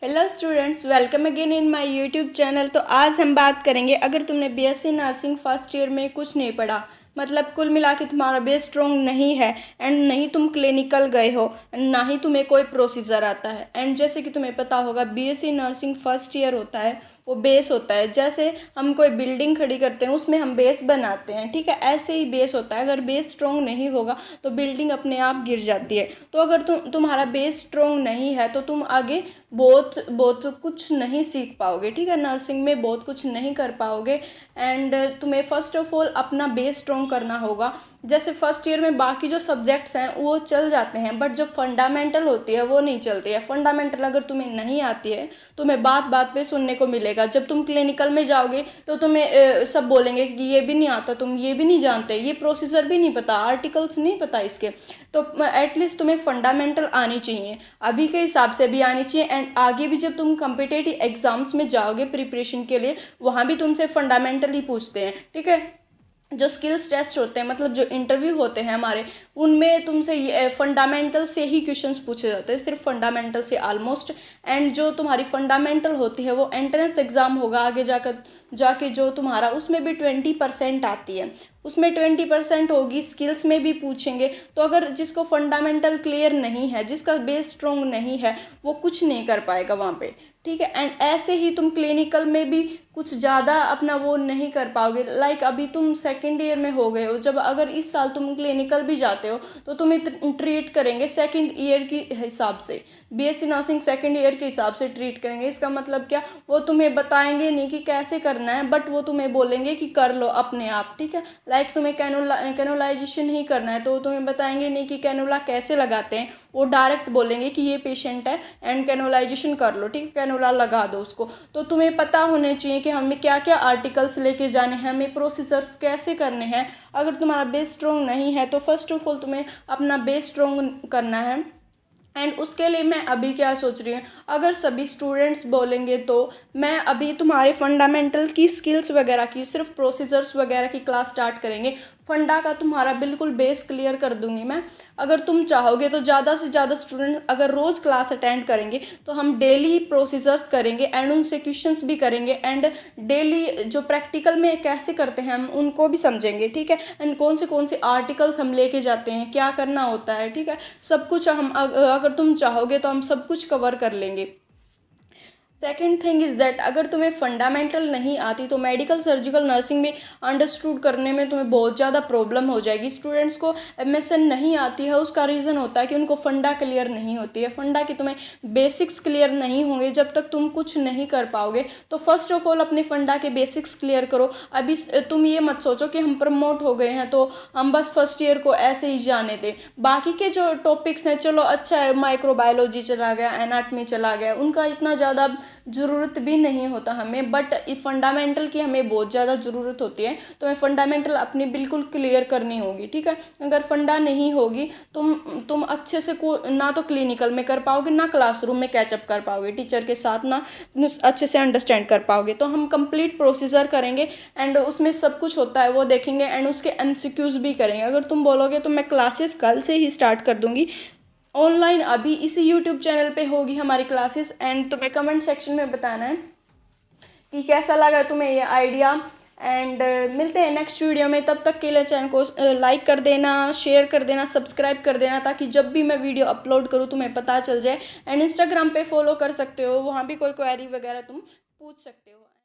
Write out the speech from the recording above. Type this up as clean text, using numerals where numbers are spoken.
Hello students, welcome again in my YouTube channel. तो आज हम बात करेंगे, अगर तुमने बीएससी नर्सिंग फर्स्ट ईयर में कुछ नहीं पढ़ा, मतलब कुल मिला के तुम्हारा बेस स्ट्रॉन्ग नहीं है एंड नहीं तुम क्लिनिकल गए हो, ना ही तुम्हें कोई प्रोसीजर आता है। एंड जैसे कि तुम्हें पता होगा, बीएससी नर्सिंग फर्स्ट ईयर होता है, वो बेस होता है। जैसे हम कोई बिल्डिंग खड़ी करते हैं, उसमें हम बेस बनाते हैं, ठीक है, ऐसे ही बेस होता है। अगर बेस स्ट्रॉन्ग नहीं होगा तो बिल्डिंग अपने आप गिर जाती है। तो अगर तुम्हारा बेस स्ट्रॉन्ग नहीं है तो तुम आगे बहुत बहुत कुछ नहीं सीख पाओगे, ठीक है, नर्सिंग में बहुत कुछ नहीं कर पाओगे। एंड तुम्हें फर्स्ट ऑफ ऑल अपना बेस स्ट्रॉन्ग करना होगा। जैसे फर्स्ट ईयर में बाकी जो सब्जेक्ट्स हैं वो चल जाते हैं, बट जो फंडामेंटल होती है वो नहीं चलती है। फंडामेंटल अगर तुम्हें नहीं आती है, तुम्हें बात बात पे सुनने को मिलेगा। जब तुम क्लिनिकल में जाओगे तो तुम्हें सब बोलेंगे कि ये भी नहीं आता, तुम ये भी नहीं जानते, ये प्रोसीजर भी नहीं पता, आर्टिकल्स नहीं पता इसके। तो एटलीस्ट तुम्हें फंडामेंटल आनी चाहिए, अभी के हिसाब से भी आनी चाहिए। एंड आगे भी जब तुम कम्पिटिटिव एग्जाम्स में जाओगे प्रिपरेशन के लिए, वहाँ भी तुमसे फंडामेंटल ही पूछते हैं, ठीक है। जो स्किल्स टेस्ट होते हैं, मतलब जो इंटरव्यू होते हैं हमारे, उनमें तुमसे ये फंडामेंटल से ही क्वेश्चंस पूछे जाते हैं, सिर्फ फंडामेंटल से ऑलमोस्ट। एंड जो तुम्हारी फंडामेंटल होती है वो एंट्रेंस एग्ज़ाम होगा आगे जाके जो तुम्हारा, उसमें भी 20% आती है, उसमें 20% होगी। स्किल्स में भी पूछेंगे। तो अगर जिसको फंडामेंटल क्लियर नहीं है, जिसका बेस स्ट्रॉन्ग नहीं है, वो कुछ नहीं कर पाएगा वहाँ पे, ठीक है। एंड ऐसे ही तुम क्लिनिकल में भी कुछ ज़्यादा अपना वो नहीं कर पाओगे। लाइक अभी तुम सेकेंड ईयर में हो गए हो, जब अगर इस साल तुम क्लिनिकल भी जाते हो तो तुम्हें ट्रीट करेंगे सेकेंड ईयर की हिसाब से, बीएससी नर्सिंग सेकेंड ईयर के हिसाब से ट्रीट करेंगे। इसका मतलब क्या, वो तुम्हें बताएंगे नहीं कि कैसे करना है, बट वो तुम्हें बोलेंगे कि कर लो अपने आप, ठीक है। लाइक तुम्हें कैनुलाइजेशन ही करना है तो तुम्हें बताएंगे नहीं कि कैनुला कैसे लगाते हैं, वो डायरेक्ट बोलेंगे कि ये पेशेंट है एंड कैनुलाइजेशन कर लो, ठीक है, कैनुला लगा दो उसको। तो तुम्हें पता होने चाहिए कि हमें क्या क्या आर्टिकल्स लेके जाने हैं, हमें प्रोसीजर्स कैसे करने हैं। अगर तुम्हारा बेस स्ट्रॉन्ग नहीं है तो फर्स्ट ऑफ ऑल तुम्हें अपना बेस स्ट्रॉन्ग करना है। एंड उसके लिए मैं अभी क्या सोच रही हूँ, अगर सभी स्टूडेंट्स बोलेंगे तो मैं अभी तुम्हारे फंडामेंटल की स्किल्स वगैरह की, सिर्फ प्रोसीजर्स वगैरह की क्लास स्टार्ट करेंगे। फंडा का तुम्हारा बिल्कुल बेस क्लियर कर दूंगी मैं। अगर तुम चाहोगे तो ज़्यादा से ज़्यादा स्टूडेंट अगर रोज़ क्लास अटेंड करेंगे तो हम डेली प्रोसीजर्स करेंगे एंड उनसे क्वेश्चंस भी करेंगे। एंड डेली जो प्रैक्टिकल में कैसे करते हैं हम उनको भी समझेंगे, ठीक है। एंड कौन से आर्टिकल्स हम लेके जाते हैं, क्या करना होता है, ठीक है, सब कुछ हम अगर तुम चाहोगे तो हम सब कुछ कवर कर लेंगे। सेकेंड थिंग इज़ दैट, अगर तुम्हें फंडामेंटल नहीं आती तो मेडिकल सर्जिकल नर्सिंग में अंडरस्टूड करने में तुम्हें बहुत ज़्यादा प्रॉब्लम हो जाएगी। स्टूडेंट्स को एमएसएन नहीं आती है, उसका रीज़न होता है कि उनको फंडा क्लियर नहीं होती है। फंडा की तुम्हें बेसिक्स क्लियर नहीं होंगे, जब तक तुम कुछ नहीं कर पाओगे। तो फर्स्ट ऑफ ऑल अपने फंडा के बेसिक्स क्लियर करो। अभी तुम ये मत सोचो कि हम प्रमोट हो गए हैं तो हम बस फर्स्ट ईयर को ऐसे ही जाने दें। बाकी के जो टॉपिक्स हैं, चलो अच्छा है, माइक्रोबायोलॉजी चला गया, एनाटमी चला गया, उनका इतना ज़्यादा ज़रूरत भी नहीं होता हमें, बट फंडामेंटल की हमें बहुत ज़्यादा ज़रूरत होती है। तो हमें फंडामेंटल अपनी बिल्कुल क्लियर करनी होगी, ठीक है। अगर फंडा नहीं होगी तुम अच्छे से ना तो क्लिनिकल में कर पाओगे, ना क्लासरूम में कैचअप कर पाओगे टीचर के साथ, ना अच्छे से अंडरस्टैंड कर पाओगे। तो हम कंप्लीट प्रोसीजर करेंगे एंड उसमें सब कुछ होता है वो देखेंगे एंड उसके एमसीक्यूज भी करेंगे। अगर तुम बोलोगे तो मैं क्लासेस कल से ही स्टार्ट कर दूंगी ऑनलाइन, अभी इसी यूट्यूब चैनल पे होगी हमारी क्लासेस। एंड तुम्हें कमेंट सेक्शन में बताना है कि कैसा लगा तुम्हें ये आइडिया। एंड मिलते हैं नेक्स्ट वीडियो में, तब तक के लिए चैनल को लाइक कर देना, शेयर कर देना, सब्सक्राइब कर देना, ताकि जब भी मैं वीडियो अपलोड करूँ तुम्हें पता चल जाए। एंड इंस्टाग्राम पे फॉलो कर सकते हो, वहाँ भी कोई क्वेरी वगैरह तुम पूछ सकते हो।